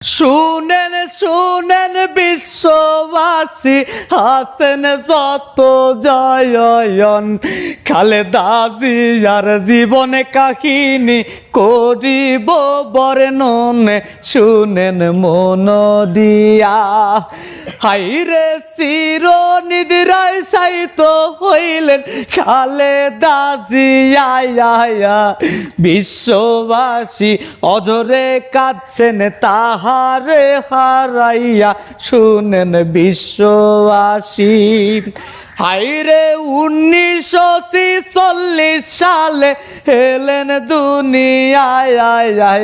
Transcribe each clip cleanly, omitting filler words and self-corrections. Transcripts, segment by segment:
শুনেন শুনেন বিশ্ববাসী, হাসেন যত জয়ন, খালেদা জিয়ার জীবন কাহিনী করিব বর্ণন। শুনেন মন দিয়া, হাইরে চিরনিদ্রায় শায়িত হইলেন খালেদা জিয়া। বিশ্ববাসী অঝরে কাঁদছেন তাহারে হারাইয়া। শুনেন বিশ্ববাসী, হাইরে 1946 সালে এলেন দুনিয়ায়,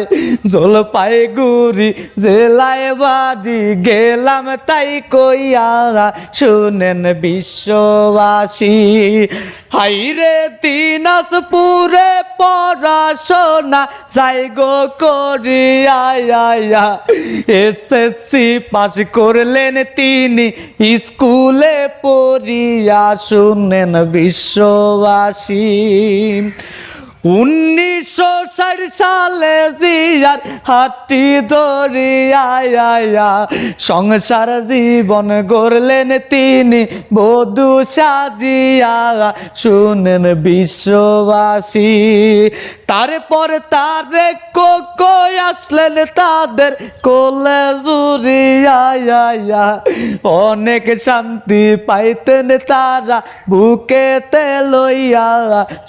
জলপাইগুড়ি জেলায় বাড়ি গেলাম তাই কইয়া। শুনেন বিশ্ববাসী, হাইরে দিনাজপুরে পড়াশোনা যাই গো করিয়া। এসএসসি পাস করলেন তিনি স্কুলে পড়িয়া। শুনেন বিশ্ববাসী, 1960 সালে জিয়ার হাটি ধরিয়া, সংসার জীবন গড়লেন তিনি বধূ সাজিয়া। শুনেন বিশ্ববাসী, তারপর তারে কই আসলেন তাদের কোলে জুড়িয়া। অনেক শান্তি পাইতেন তারা বুকেতে লইয়া।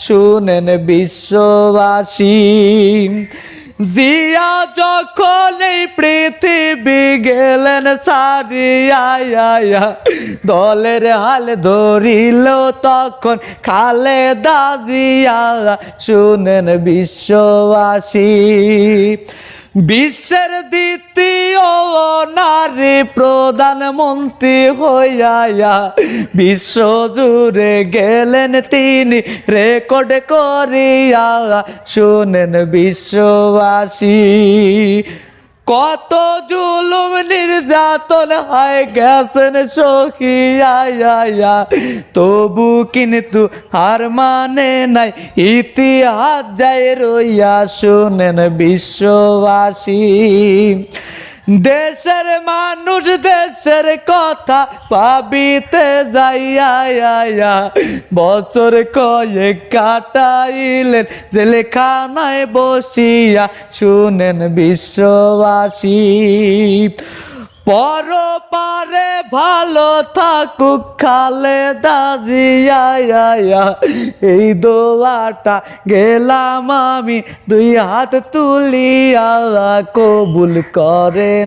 শুনেন বিশ্ববাসী, জিয়া যখন এই পৃথিবী গেলেন সারিয়া, দলের হাল ধরিল তখন খালেদা জিয়া। শুনেন বিশ্ববাসী, বিশ্বের দ্বিতীয় নারী প্রধানমন্ত্রী হইয়া বিশ্ব জুড়ে গেলেন তিনি রেকর্ড করিয়া। শুনেন বিশ্ববাসী, কত জুলুম নির্যাতন হয় গেছেন সখিয়া, তবু কিন্তু হার মানে নাই ইতিহাস যায় রইয়া। শুনেন বিশ্ববাসী, দেশের মানুষ দেশের কথা ভাবিতে যাইয়া, বছর কয়েক কাটাইলেন জেলখানায় বসিয়া। শুনেন বিশ্ববাসী, পরপারে ভালো থাকুক খালেদা জিয়া। এই দোয়াটা গেলাম আমি দুই হাত তুলিয়া, কবুল করে।